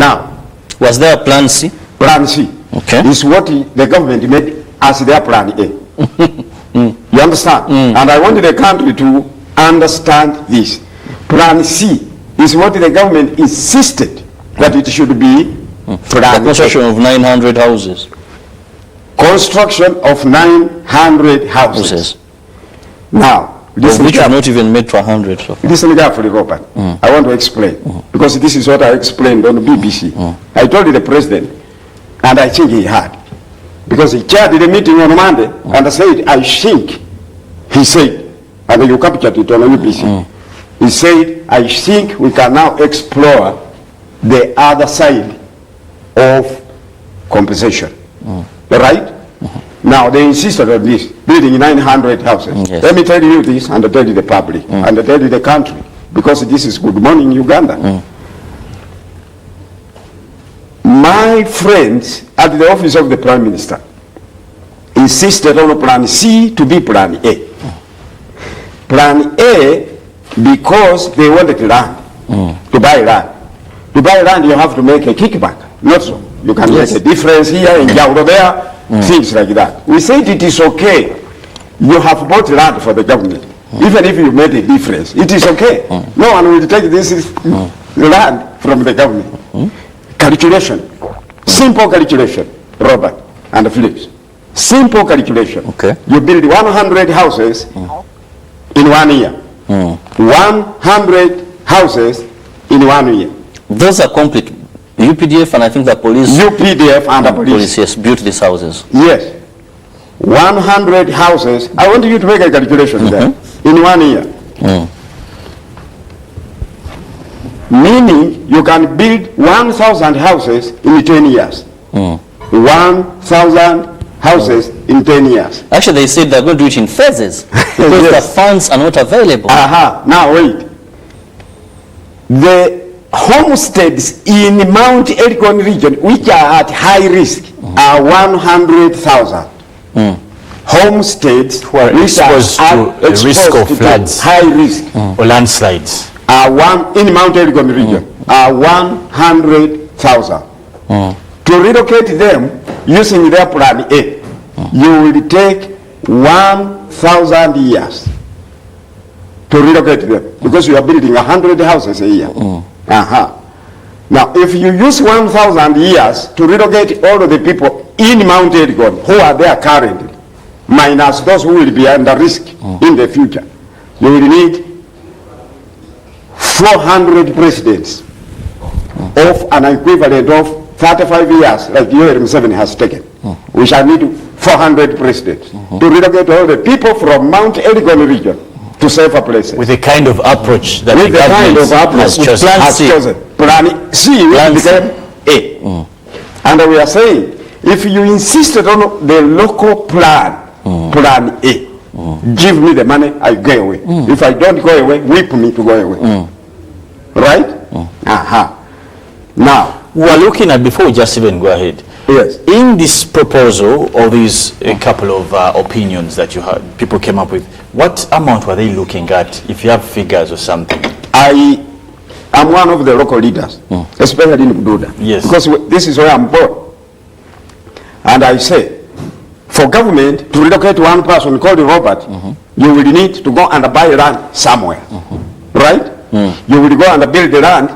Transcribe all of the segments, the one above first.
Now, Was there a plan C? Plan C is what the government made as their Plan A. You understand? And I want the country to understand this. Plan C is what the government insisted that it should be. The construction of 900 houses. Construction of 900 houses. Now, which have not even made to 100. So. Listen carefully, Robert. I want to explain. Because this is what I explained on the BBC. I told the president, and I think he had. Because he chaired the meeting on Monday, and I said, I think, he said, and you captured it on the BBC. He said, I think we can now explore the other side of compensation. Right? Now, they insisted on this, building 900 houses. Yes. Let me tell you this, and tell you the public, and tell you the country, because this is Good Morning Uganda. My friends at the office of the Prime Minister insisted on Plan C to be Plan A. Plan A, because they wanted land, to buy land. To buy land, you have to make a kickback, not so. You can make a difference here in Jauro there, things like that. We said it is okay. You have bought land for the government. Even if you made a difference, it is okay. No one will take this land from the government. Calculation. Simple calculation, Robert and Phillips. Simple calculation. Okay. You build 100 houses in 1 year. 100 houses in 1 year. Those are complete. UPDF and I think the police. UPDF and the police. Yes, built these houses. Yes. 100 houses. I want you to make a calculation there. In 1 year. Meaning you can build 1,000 houses in 10 years. 1,000 houses in 10 years. Actually, they said they're going to do it in phases because the funds are not available. Now wait. The homesteads in Mount Elgon region, which are at high risk, are 100,000. Homesteads who are exposed to the risk of floods, high risk, or landslides, are in Mount Elgon region, are 100,000. To relocate them using their Plan A, you will take 1,000 years to relocate them because you are building 100 houses a year. Now, if you use 1,000 years to relocate all of the people in Mount Elgon who are there currently, minus those who will be under risk in the future, you will need 400 presidents of an equivalent of 35 years, like Yoweri Museveni has taken. We shall need 400 presidents to relocate all the people from Mount Elgon region to safer places. With the kind of approach that the government has chosen. Plan C will become A. And we are saying, if you insisted on the local plan, Plan A, give me the money, I go away. If I don't go away, whip me to go away. Right? Now, we're looking at, before we just even go ahead, yes, in this proposal, or these a couple of opinions that you had, people came up with, what amount were they looking at, if you have figures or something? I am one of the local leaders, especially in Bududa. Yes. Because this is where I'm born. And I say, for government to relocate one person called Robert, you will need to go and buy land somewhere. Right? You will go and build the land,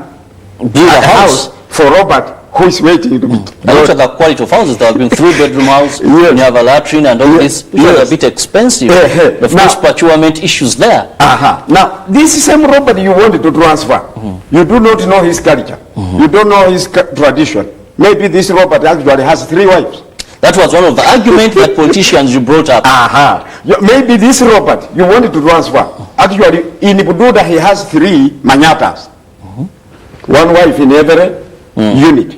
build a house for Robert, who is waiting to be. Look at the quality of houses. There have been 3-bedroom house, you have a latrine and all this, which are a bit expensive. The first procurement issues there. Now, this same Robert you wanted to transfer, you do not know his culture. You don't know his tradition. Maybe this Robert actually has 3 wives. That was one of the arguments that politicians you brought up. Maybe this Robert you wanted to transfer. Actually, in Bududa he has 3 manyatas. 1 wife in every unit.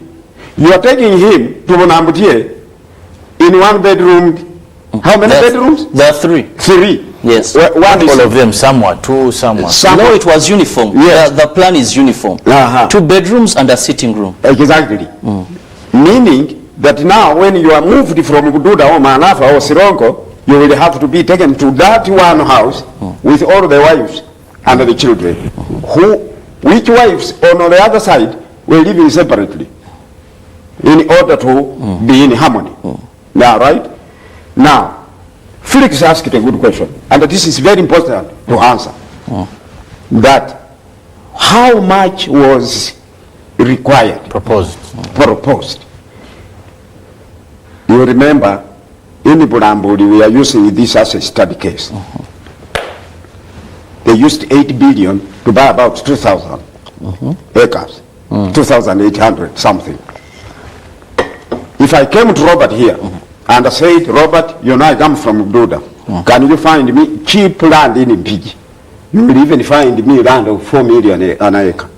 You are taking him to Monambutie in 1 bedroom. How many bedrooms? There are 3. 3. Yes. One is all of them, somewhere, 2, somewhere. No, it was uniform. Yes. The plan is uniform. 2 bedrooms and a sitting room. Exactly. Meaning that now when you are moved from Bududa or Manafa or Sironko, you will have to be taken to that one house with all the wives and the children. Which wives on the other side were living separately. in order to be in harmony. Now, right? Now, Felix asked a good question, and this is very important to answer. That how much was required? Proposed. Proposed. You remember, in Bulambuli, we are using this as a study case. They used 8 billion to buy about 2,000 acres, 2,800 something. If I came to Robert here and I said, Robert, you know I come from Uganda, can you find me cheap land in Mpigi? You will even find me land of 4 million an acre.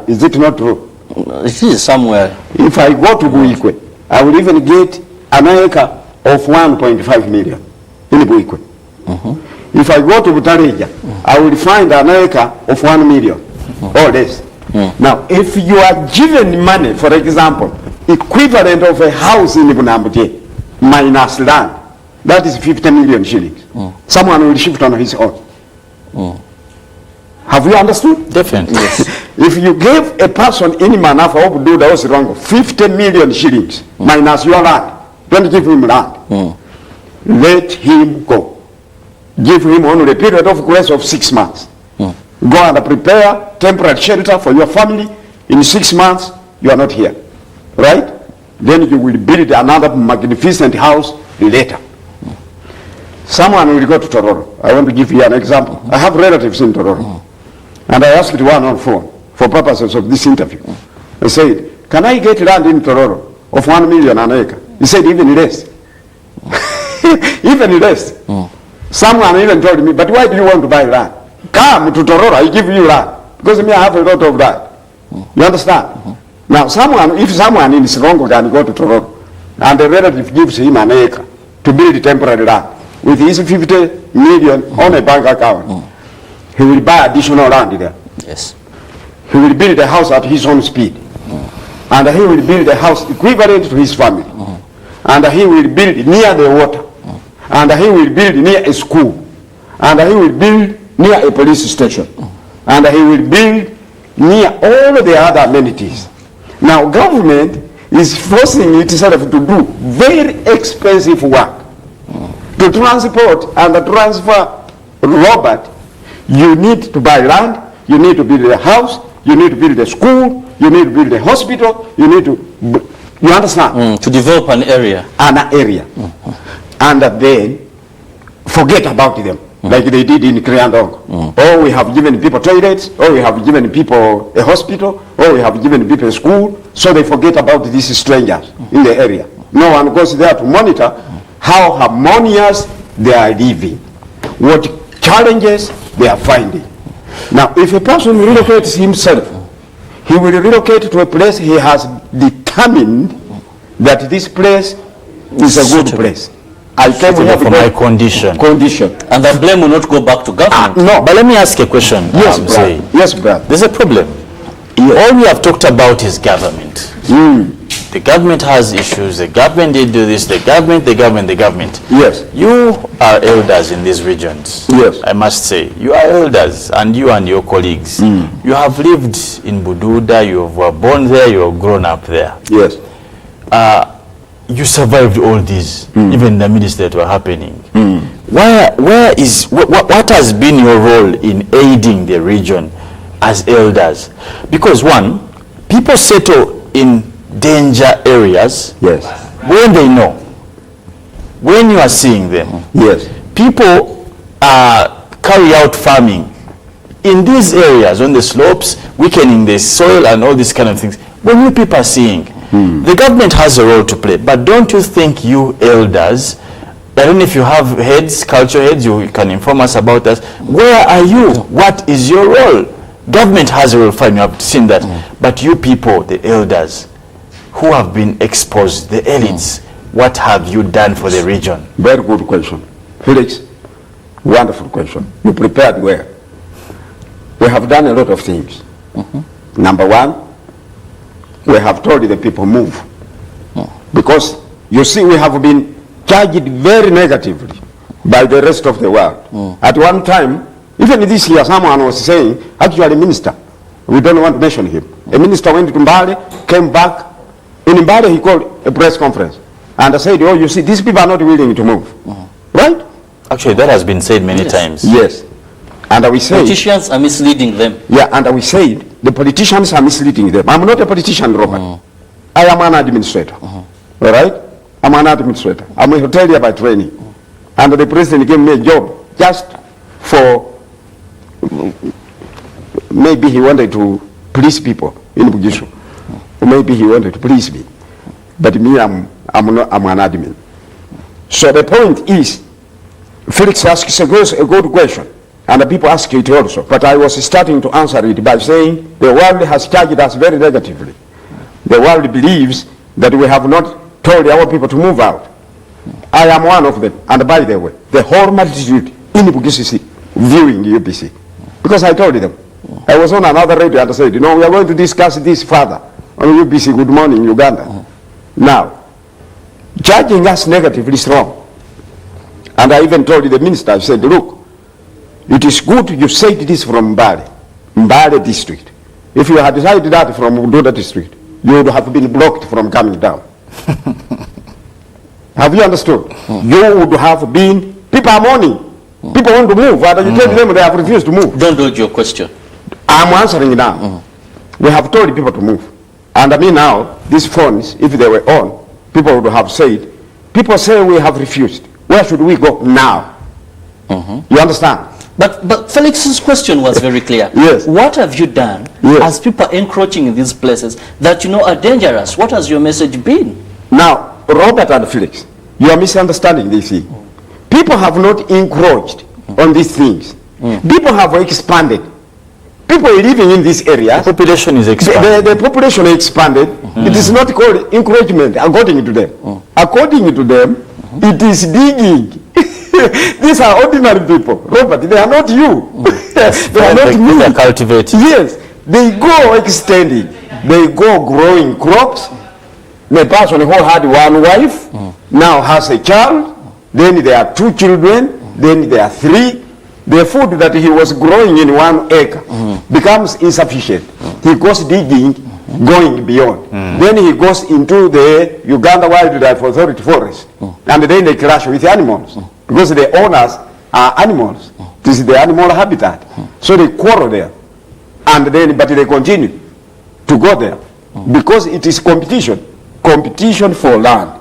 Is it not true? It is somewhere. If I go to Buikwe, I will even get an acre of 1.5 million in Buikwe. If I go to Butareja, I will find an acre of 1 million or less. Now, if you are given money, for example, equivalent of a house in Bunambute minus land, that is 50 million shillings. Someone will shift on his own. Have you understood? Definitely. Yes. If you give a person any manner for do that was wrong, 50 million shillings minus your land, don't give him land. Let him go. Give him only a period of grace of 6 months. Go and prepare temporary shelter for your family. In 6 months, you are not here. Right? Then you will build another magnificent house later. Someone will go to Tororo. I want to give you an example. I have relatives in Tororo. And I asked one on phone for purposes of this interview. I said, can I get land in Tororo of 1 million an acre? He said, even less. Even less. Someone even told me, but why do you want to buy land? Come to Tororo, I give you land. Because me, I have a lot of land. You understand? Now, if someone in Sirongo can go to Tororo, and the relative gives him an acre to build temporary land, with his 50 million on a bank account, he will buy additional land there. Yes. He will build a house at his own speed. And he will build a house equivalent to his family. And he will build near the water. And he will build near a school. And he will build near a police station. And he will build near all the other amenities. Now, government is forcing itself to do very expensive work. To transport and transfer Robert, you need to buy land, you need to build a house, you need to build a school, you need to build a hospital, you need to, you understand? To develop an area. And then forget about them, like they did in Kriandong. Oh, we have given people toilets, or we have given people a hospital, or we have given people a school, so they forget about these strangers in the area. No one goes there to monitor how harmonious they are living, what challenges they are finding. Now, if a person relocates himself, he will relocate to a place he has determined that this place is a good place. I came here for my condition. And the blame will not go back to government. No. But let me ask a question. Yes, brother. Yes, brother. There's a problem. All we have talked about is government. The government has issues. The government did do this. The government. Yes. You are elders in these regions. Yes. I must say. You are elders, and you and your colleagues. You have lived in Bududa. You were born there. You have grown up there. Yes. You survived all these, even in the midst that were happening. What has been your role in aiding the region as elders? Because one, people settle in danger areas. Yes. When they know, when you are seeing them. Yes. People carry out farming in these areas on the slopes, weakening the soil and all these kind of things. When you people are seeing, the government has a role to play, but don't you think you elders, I don't know if you have heads, culture heads, you can inform us about that. Where are you? What is your role? Government has a role, fine, you have seen that. But you people, the elders, who have been exposed, the elites, what have you done for the region? Very good question. Felix, wonderful question. You prepared well. We have done a lot of things. Number one, we have told the people move. Because, you see, we have been judged very negatively by the rest of the world. At one time, even this year, someone was saying, actually, minister, we don't want to mention him. A minister went to Mbale, came back In Mbale, he called a press conference and said, oh, you see, these people are not willing to move. Right? Actually, that has been said many times. Yes. And we say politicians are misleading them. Yeah, and we said the politicians are misleading them. I'm not a politician, Robert. I am an administrator. All right? I'm an administrator. I'm a hotelier by training. And the president gave me a job just for, maybe he wanted to please people in Bugishu. Or maybe he wanted to please me. But me, I'm an admin. So the point is, Felix asks a good question. And the people ask it also. But I was starting to answer it by saying the world has charged us very negatively. The world believes that we have not told our people to move out. I am one of them. And by the way, the whole multitude in Bugisisi viewing UPC. Because I told them. I was on another radio and I said, you know, we are going to discuss this further on UPC Good Morning Uganda. Now, judging us negatively is wrong. And I even told the minister, I said, look, it is good you said this from Mbale district. If you had decided that from Uganda district, you would have been blocked from coming down. Have you understood? You would have been, people are mourning. People want to move, and you tell them they have refused to move. Don't dodge your question. I'm answering now. We have told people to move. And I mean now, these phones, if they were on, people would have said, people say we have refused. Where should we go now? You understand? But Felix's question was very clear. Yes. What have you done as people are encroaching in these places that you know are dangerous? What has your message been? Now, Robert and Felix, you are misunderstanding this thing. People have not encroached on these things. People have expanded. People living in this area. The population is expanded. The population expanded. It is not called encroachment, according to them. According to them, it is digging. These are ordinary people, Robert. They are not you. They are not me. They are cultivating. Yes, they go extending. They go growing crops. The person who had one wife now has a child. Then there are 2 children. Then there are 3. The food that he was growing in 1 acre becomes insufficient. He goes digging, going beyond. Then he goes into the Uganda Wildlife Authority forest. And then they clash with animals. Because the owners are animals. This is the animal habitat. So they quarrel there. And then, but they continue to go there. Because it is competition. Competition for land.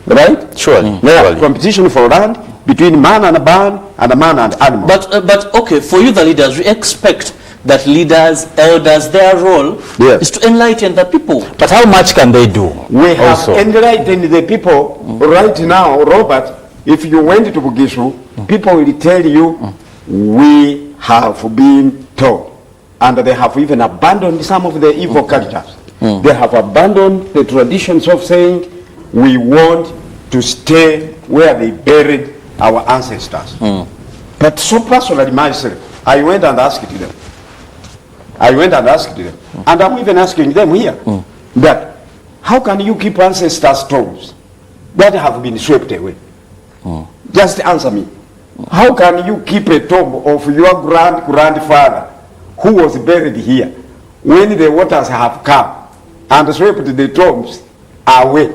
Right? Surely. Yeah, competition for land between man and man and man and animal. But okay, for you the leaders, we expect that leaders, elders, their role is to enlighten the people. But how much can they do? We have enlightened the people right now, Robert. If you went to Bugishu, people will tell you, we have been told. And they have even abandoned some of the evil cultures. They have abandoned the traditions of saying, we want to stay where they buried our ancestors. But so personally myself, I went and asked them. And I'm even asking them here, that how can you keep ancestors' tombs that have been swept away? Just answer me. How can you keep a tomb of your grandfather who was buried here when the waters have come and swept the tombs away?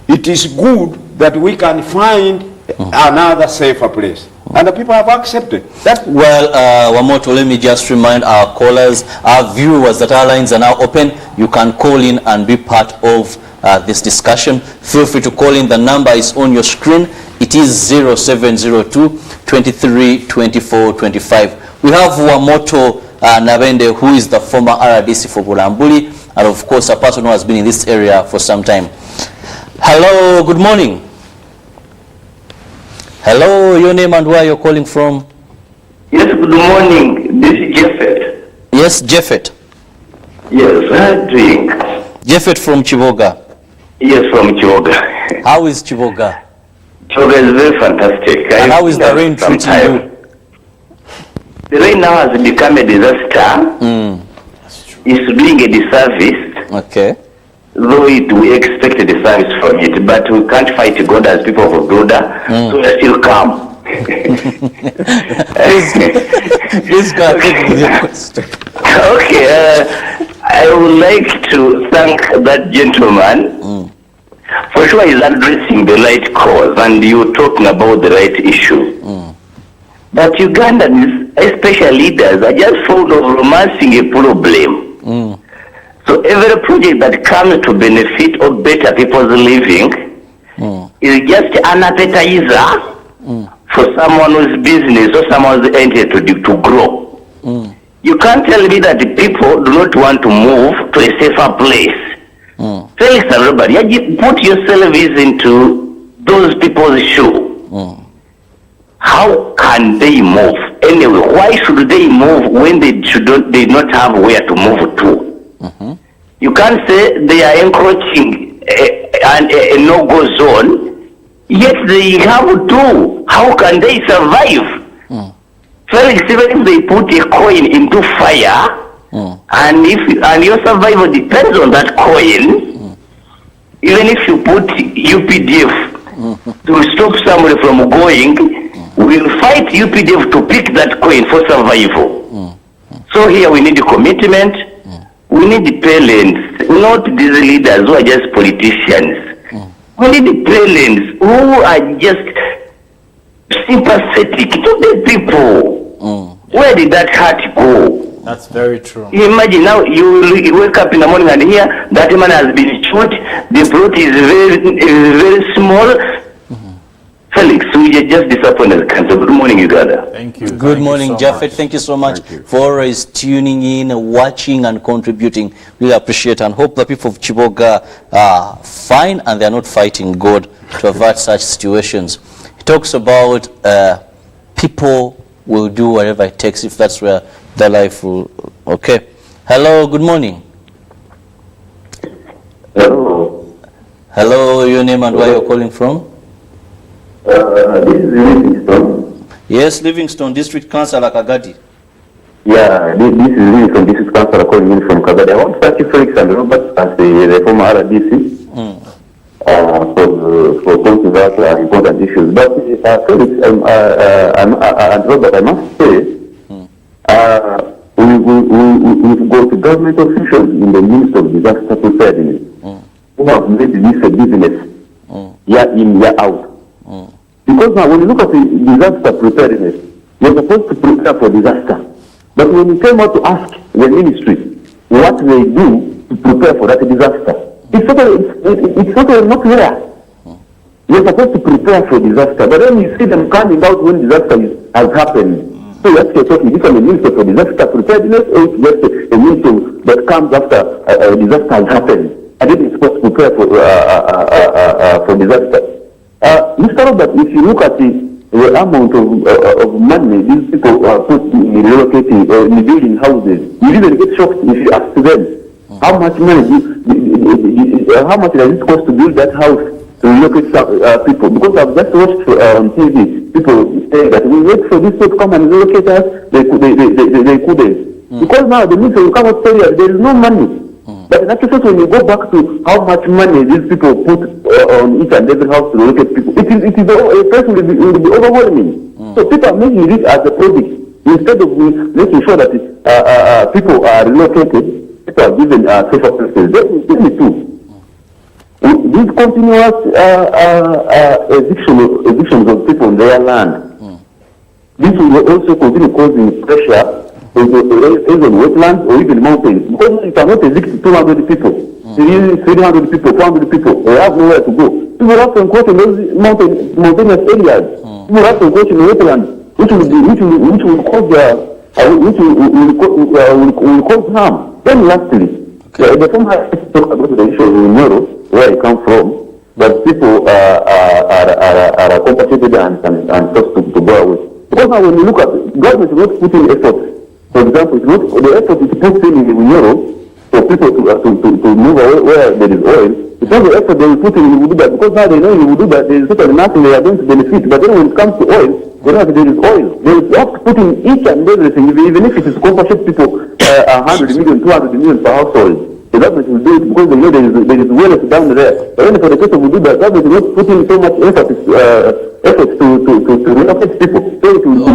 It is good that we can find another safer place. And the people have accepted that. Well, Wamoto, let me just remind our callers, our viewers, that our lines are now open. You can call in and be part of this discussion. Feel free to call in. The number is on your screen. It is 0702 23 24 25. We have Wamoto Nabende, who is the former RDC for Bulambuli, and of course a person who has been in this area for some time. Hello, good morning. Hello, your name and where you're calling from? Yes, good morning. This is Jeffet. Yes, Jeffet. Yes, how are you doing? Jeffet from Chivoga. Yes, from Chivoga. How is Chivoga? Chivoga is very fantastic. And how is the rain treating you? The rain now has become a disaster. It's doing a disservice. Okay. Though we expected a service from it, but we can't fight God as people of Uganda, so we're still calm. Please go ahead with your question. Okay, I would like to thank that gentleman. For sure, he's addressing the right cause, and you're talking about the right issue. But Ugandans, especially leaders, are just fond of romancing a problem. So every project that comes to benefit or better people's living is just an appetizer for someone's business or someone's entity to grow. You can't tell me that the people do not want to move to a safer place. Felix and Robert, put yourselves into those people's shoes. How can they move? Anyway, why should they move when they not have where to move to? You can't say they are encroaching a no-go zone, yet they have to. How can they survive? Felix, even if they put a coin into fire, and your survival depends on that coin, even if you put UPDF to stop somebody from going, we'll fight UPDF to pick that coin for survival. So here we need a commitment, we need parents, not these leaders who are just politicians. We need parents who are just sympathetic to the people. Where did that heart go? That's very true. Imagine now you wake up in the morning and hear that man has been shot, the plot is very small. Felix, we are just disappointed. Good morning, Uganda. Thank you. Good morning, Japheth. Thank you so much for always tuning in, watching and contributing. Really appreciate and hope the people of Chiboga are fine and they are not fighting God to avert such situations. He talks about people will do whatever it takes if that's where their life will. Okay. Hello, good morning. Hello. Hello, your name and where you're calling from? This is Livingston. Yes, Livingston, District Councillor Kagadi. Yeah, this is Livingston. This is Councillor calling in from Kagadi. I want to thank you, Felix and Robert, as the former RDC, for pointing out important issues. But Felix and Robert, I must say, we go to government officials in the Ministry of Disaster Preparedness who have made this a business, year in, year out. Because now when you look at the disaster preparedness, you're supposed to prepare for disaster. But when you came out to ask the ministry what they do to prepare for that disaster, it's totally not there. You're supposed to prepare for disaster, but then you see them coming out when disaster has happened. So that's you're talking, this is a minister for disaster preparedness, or it's just a minister that comes after a disaster has happened. And then it's supposed to prepare for disaster. Mr. Robert, if you look at the amount of money these people put in relocating, in building houses, you even get shocked if you ask them how much money, how much does it cost to build that house to relocate people? Because I've just watched on TV people say that we wait for these people to come and relocate us, they couldn't. Because now the minister will come out and say there is no money. But in actual fact, when you go back to how much money these people put on each and every house to relocate people, it is a price will be overwhelming. So people are making this as a project instead of making sure that people are relocated, people are given safer places. Let me too. These continuous evictions of people on their land, this will also continue causing pressure either wetlands or even mountains. Because you cannot evict 200 people, 300 people, 400 people. They have nowhere to go. People have to encroach in those mountainous areas. People have to encroach in wetlands, which will cause harm. Then lastly, the former talk about the issue of Nyoro, where I come from, that people are compensated and forced to go away. Because now when you look at government is not putting effort. For example, it's not the effort is put in Europe for people to move away where there is oil. It's not the effort they will put in Uganda, because now they know you will do that. There is certainly nothing they are going to benefit. But then when it comes to oil, they know that there is oil. They will have to put in each and everything, even if it is compensate people 100 million, 200 million per household. The government will do it because they know there is wealth down there. But then for the case of Uganda, the government will not put in so much effort to relocate people. So it will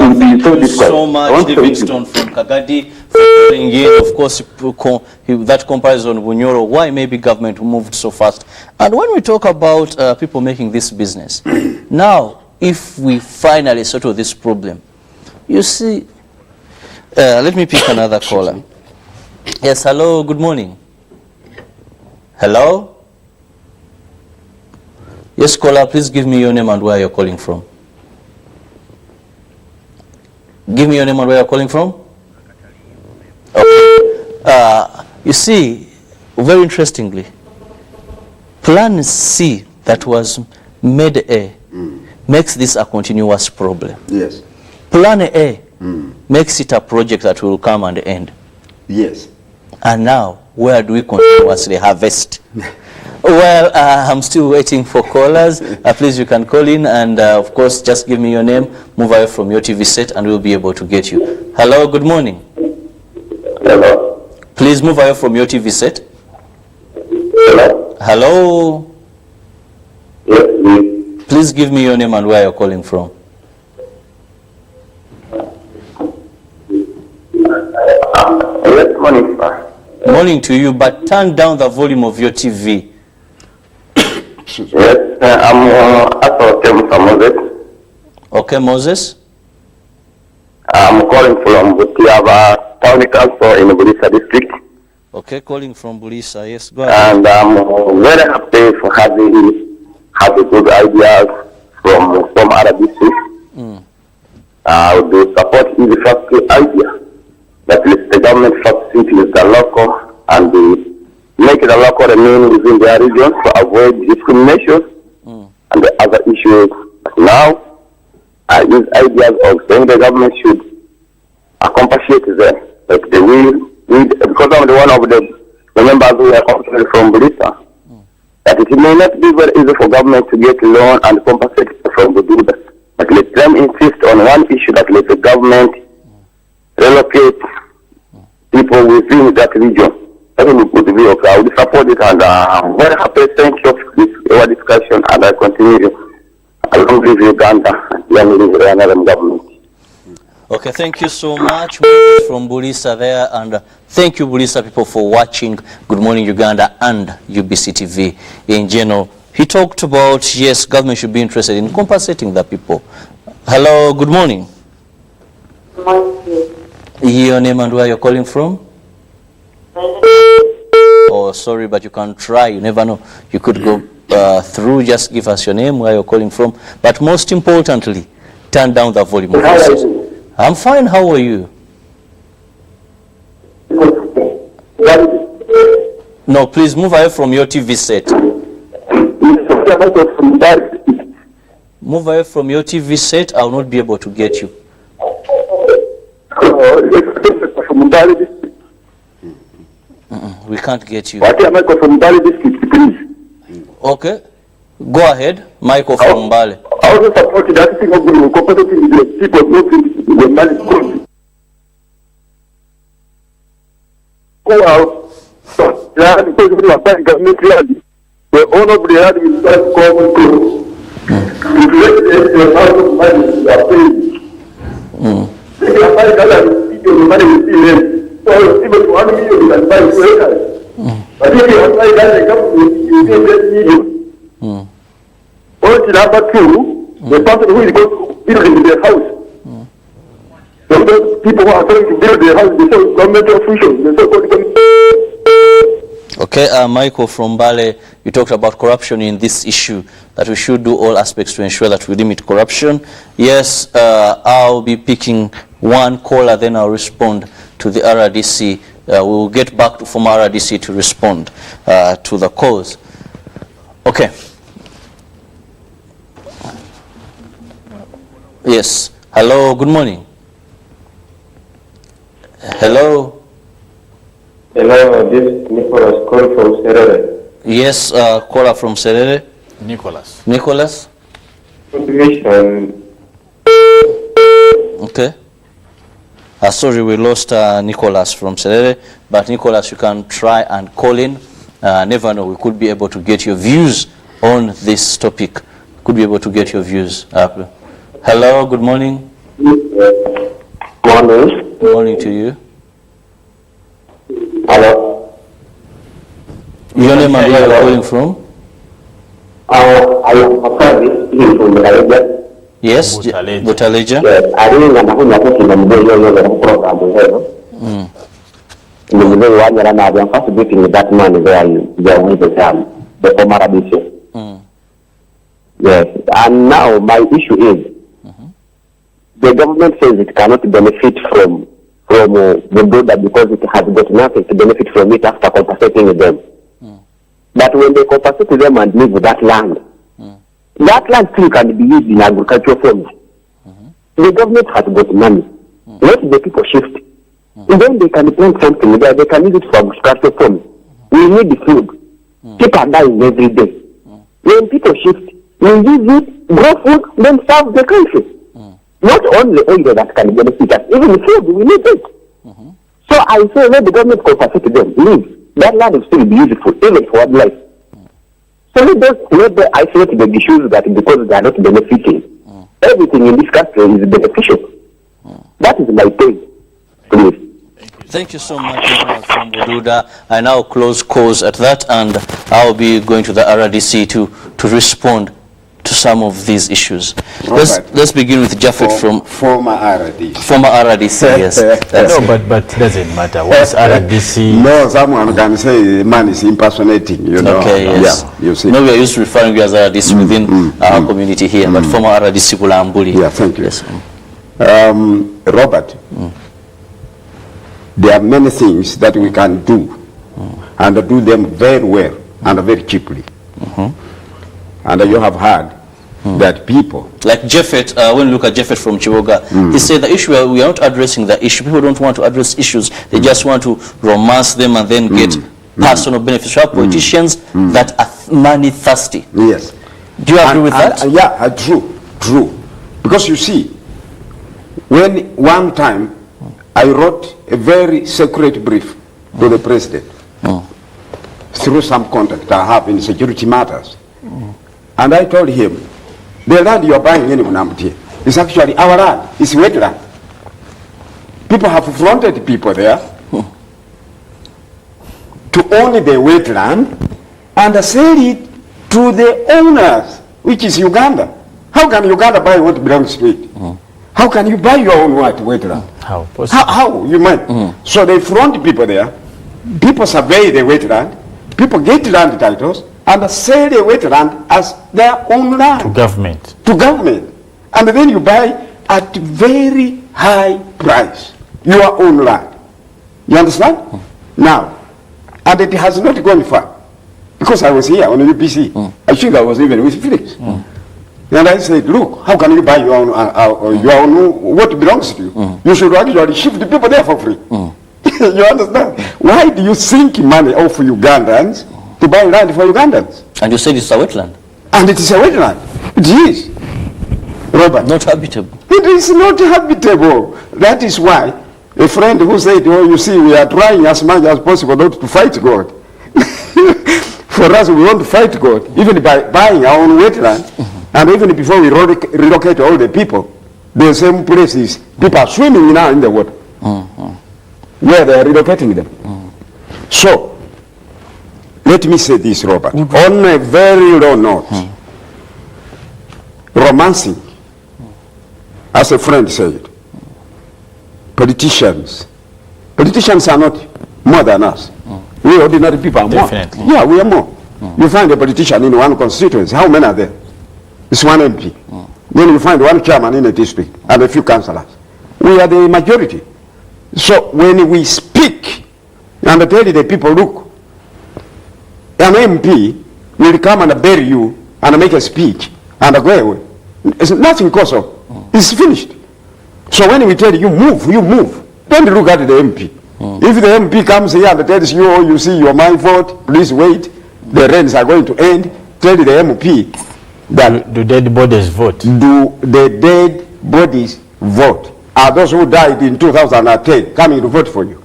will be Thank so you difficult. so I much, want to thank you. Livingston from Kagadi, for calling in. Of course, that comparison, Bunyoro, why maybe government moved so fast. And when we talk about people making this business, now, if we finally settle this problem, you see, let me pick another caller. Yes, hello, good morning. Hello? Yes, caller, please give me your name and where you're calling from. Give me your name and where you're calling from. Okay. You see, very interestingly, Plan C that was made A makes this a continuous problem. Yes. Plan A makes it a project that will come and end. Yes. And now, where do we continuously harvest? Well, I'm still waiting for callers. Please, you can call in and, of course, just give me your name, move away from your TV set, and we'll be able to get you. Hello, good morning. Hello. Please move away from your TV set. Hello. Hello. Yes, please. Please give me your name and where you're calling from. Yes, morning, sir. Morning to you, but turn down the volume of your TV. Yes, I'm Asal Moses. Okay, Moses? I'm calling from Butiaba Town Council in Bulisa district, Okay, calling from Bulisa. Yes, go ahead. and I'm very happy for having good ideas from other districts. The support is the first idea, that is the government first seat is the local, and make the local remain within their region to avoid discrimination and the other issues. Now, these ideas of saying the government should compensate them, like they will, because I'm the one of the members who are coming from Bulisa, that it may not be very easy for government to get loan and compensate from the builders. But let them insist on one issue, that let the government relocate people within that region. That would be okay. I would support it, and I'm very happy. Thank you for this discussion, and I continue along with Uganda and another government. Okay, thank you so much from Bulisa there, and thank you, Bulisa people, for watching Good Morning Uganda and UBC TV in general. He talked about, yes, government should be interested in compensating the people. Hello, good morning. Good morning. Your name and where you're calling from? Oh, sorry, but you can try. You never know. You could go through. Just give us your name, where you're calling from. But most importantly, turn down the volume of your system. I'm fine. How are you? No, please move away from your TV set. Move away from your TV set. I will not be able to get you. We can't get you. Okay. Go ahead. Michael from Mbale. I also support that thing of compensating the people looking the money good. Go out. Because we are buying government land, the owner of the land will start coming to reflect the amount of money we are paying. They can buy that people, the money will be less. So even 1 million you can buy 2 acres. But if you apply that, the government you pay that million. Point number 2, the person who is going to build in their house. So those people who are trying to build their house, they say government officials, they say government. Okay, Michael from Mbale, you talked about corruption in this issue, that we should do all aspects to ensure that we limit corruption. Yes, I'll be picking one caller, then I'll respond to the RDC. We'll get back from RDC to respond to the calls. Okay. Yes. Hello, good morning. Hello. Hello, this is Nicholas calling from Serere. Yes, caller from Serere. Nicholas. Nicholas. Contribution. Okay. Sorry, we lost Nicholas from Serere, but Nicholas, you can try and call in. Never know, we could be able to get your views on this topic. Could be able to get your views. Hello, good morning. Morning. Good morning to you. Hello. Your name and where you're calling from? I am a service from the Yes, Butaleja. Butaleja. Yes, I didn't know the program. The one that I'm first getting that money there with the former addition. Yes, and now my issue is the government says it cannot benefit from the border because it has got nothing to benefit from it after compensating them. But when they compensate them and leave that land still can be used in agricultural forms. The government has got money. Let the people shift. Then they can plant something there. They can use it for agricultural forms. We need food. People are dying every day. When people shift, we use it, grow food, then serve the country. Not only oil that can benefit us, even food, we need it. So I say let the government compensate them. Leave. That land will still be useful, even for wildlife. So let them isolate the issues that because they are not benefiting. Everything in this country is beneficial. That is my take, please. Thank you so much, from Bududa. I now close calls at that, and I'll be going to the RDC to respond to some of these issues. Let's begin with Japheth from former RDC. Former RDC, yes. No, but it doesn't matter. What's RDC? No, someone can say man is impersonating, you know. Okay, yes. Yeah, you see. No, we are used to referring to you as RDC within our community here, but former RDC Bulambuli. Yeah, thank you. Yes. Robert, there are many things that we can do and do them very well and very cheaply. And you have heard that people... Like Japheth, when you look at Japheth from Chiboga, he said the issue, we are not addressing the issue. People don't want to address issues. They just want to romance them and then get personal benefits. We have politicians that are money thirsty. Yes. Do you agree with that? Yeah, true. Because you see, when one time I wrote a very secret brief to the president through some contact I have in security matters. And I told him, the land you are buying in Unamti is actually our land. It's wetland. People have fronted people there to own the wetland and sell it to the owners, which is Uganda. How can Uganda buy what belongs to it? How can you buy your own wetland? How possible? How you might? So they front people there. People survey the wetland. People get land titles and sell the wetland as their own land. To government. And then you buy at very high price your own land. You understand? Now, and it has not gone far. Because I was here on the UPC. I think I was even with Felix. And I said, look, how can you buy your own what belongs to you? You should actually shift the people there for free. You understand? Why do you sink money off Ugandans to buy land for Ugandans? And you said it's a wetland. And it is a wetland. It is. Robert. Not habitable. It is not habitable. That is why a friend who said, oh, you see, we are trying as much as possible not to fight God. For us, we want to fight God, even by buying our own wetland. And even before we relocate all the people, the same places, people are swimming now in the water. Where they are relocating them. So, let me say this, Robert, on a very low note, romancing, as a friend said, politicians are not more than us. We ordinary people are more. Definitely. Yeah, we are more. You find a politician in one constituency, how many are there? It's one MP. Then you find one chairman in a district and a few councillors. We are the majority. So when we speak and tell the people, look, an MP will come and bury you and make a speech and go away. It's nothing goes on. It's finished. So when we tell you move, you move. Don't look at the MP. If the MP comes here and tells you, oh, you see, you're my fault, please wait, the rains are going to end, tell the MP that... Do dead bodies vote? Do the dead bodies vote? Are those who died in 2010 coming to vote for you?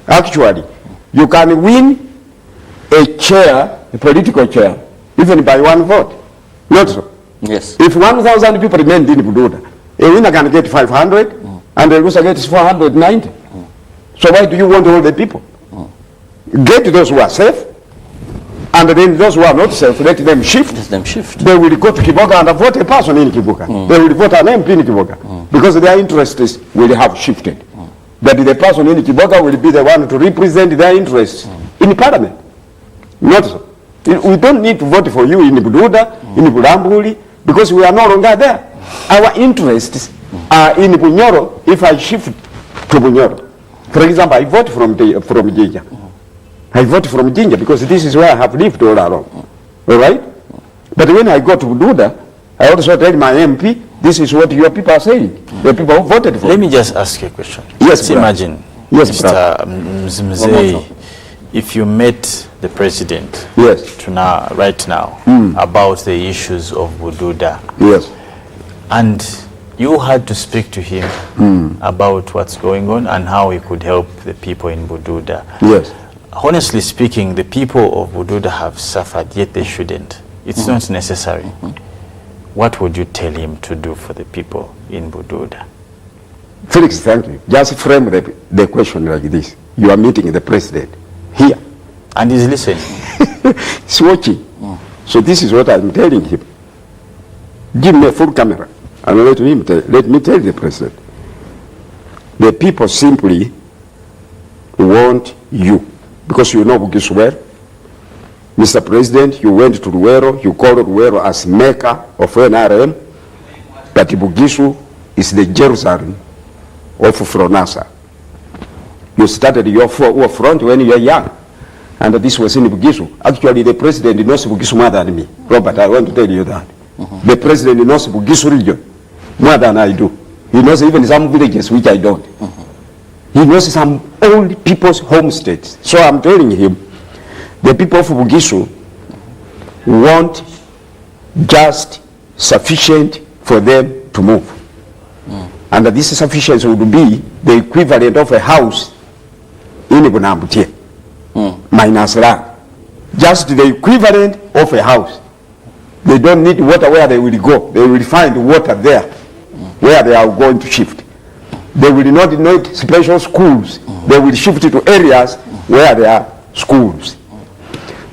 Actually, you can win a chair, a political chair, even by one vote. Not so. Yes. If 1,000 people remained in Bududa, A winner can get 500 and a loser gets 490. So why do you want all the people? Get those who are safe, and then those who are not safe, let them shift. Let them shift. They will go to Kiboga and vote a person in Kiboga. They will vote an MP in Kiboga because their interests will have shifted. But the person in Kiboga will be the one to represent their interests in parliament. Not so. We don't need to vote for you in Bududa, in Bulambuli, because we are no longer there. Our interests are in Bunyoro if I shift to Bunyoro. For example, I vote from Jinja. I vote from Jinja because this is where I have lived all along. All right? But when I go to Bududa, I also tell my MP, this is what your people are saying. The people who voted for. Let me just ask you a question. Yes, Let's imagine, yes, Mr. Mzee, if you met the president yes, right now about the issues of Bududa, yes, and you had to speak to him about what's going on and how he could help the people in Bududa. yes. Honestly speaking, the people of Bududa have suffered, yet they shouldn't. It's not necessary. What would you tell him to do for the people in Bududa? Felix, thank you. Just frame the question like this. You are meeting the president here. And he's listening. He's watching. So this is what I'm telling him. Give me a full camera and let me tell the president. The people simply want you because you know Bugisu well. Mr. President, you went to Luwero, you called Luwero as maker of NRM, but Bugisu is the Jerusalem of Fronasa. You started your front when you were young, and this was in Bugisu. Actually, the president knows Bugisu more than me. Robert, I want to tell you that. The president knows Bugisu region more than I do. He knows even some villages which I don't. He knows some old people's homesteads. So I'm telling him, the people of Bugisu want just sufficient for them to move. And this sufficiency would be the equivalent of a house in Bunambutie, minus land. Just the equivalent of a house. They don't need water where they will go. They will find water there where they are going to shift. They will not need special schools. They will shift to areas where there are schools.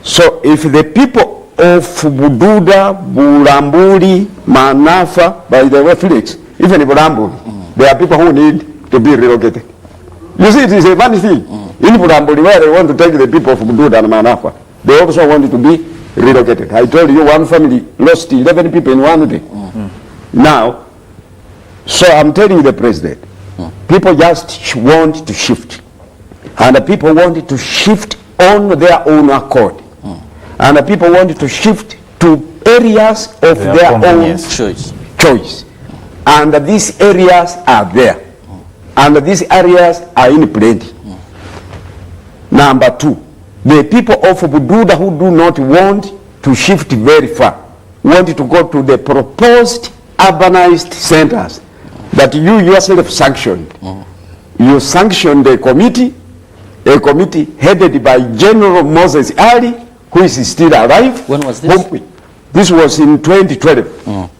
So if the people of Bududa, Bulambuli, Manafa, by the way, Felix, even Bulambuli, there are people who need to be relocated. You see, it is a funny thing. In Bulambuli, where they want to take the people of Bududa and Manafa, they also want to be relocated. I told you one family lost 11 people in one day. Now, so I'm telling the president, people just want to shift. And the people want to shift on their own accord. And the people want to shift to areas of their own choice. And these areas are there. And these areas are in plenty. Number two, the people of Bududa who do not want to shift very far, want to go to the proposed urbanized centers that you yourself sanctioned. You sanctioned a committee headed by General Moses Ali, who is still alive. When was this? This was in 2012.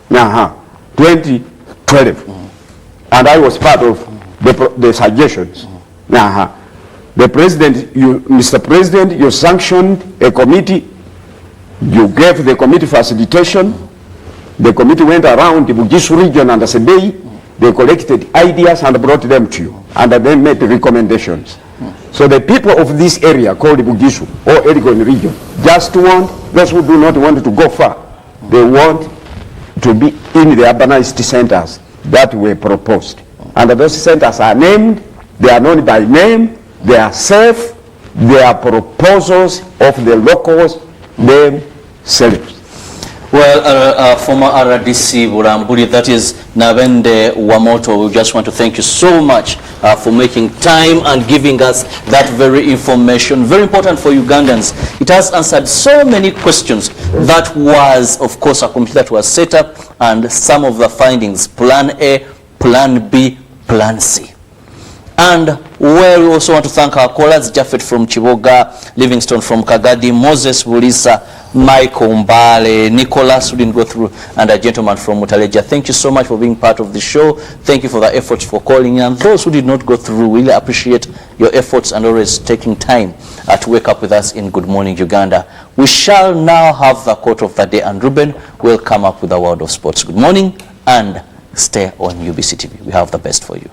2012. And I was part of the suggestions. The president, Mr. President, you sanctioned a committee. You gave the committee facilitation. The committee went around the Bugisu region and the Sebei. They collected ideas and brought them to you. And then made recommendations. So the people of this area called Bugisu or Elgon region just want, those who do not want to go far, they want to be in the urbanized centers that were proposed. And those centers are named, they are known by name, they are safe, they are proposals of the locals themselves. Well, former RDC Bulambuli, that is Nabende Wamoto, we just want to thank you so much for making time and giving us that very information. Very important for Ugandans. It has answered so many questions. That was, of course, a committee that was set up, and some of the findings, Plan A, Plan B, Plan C. And where we also want to thank our callers, Japheth from Chiboga, Livingstone from Kagadi, Moses Bulisa, Michael Mbale, Nicholas who didn't go through, and a gentleman from Mutaleja. Thank you so much for being part of the show. Thank you for the efforts for calling. And those who did not go through, really appreciate your efforts and always taking time to wake up with us in Good Morning Uganda. We shall now have the quote of the day, and Ruben will come up with a word of sports. Good morning and stay on UBC TV. We have the best for you.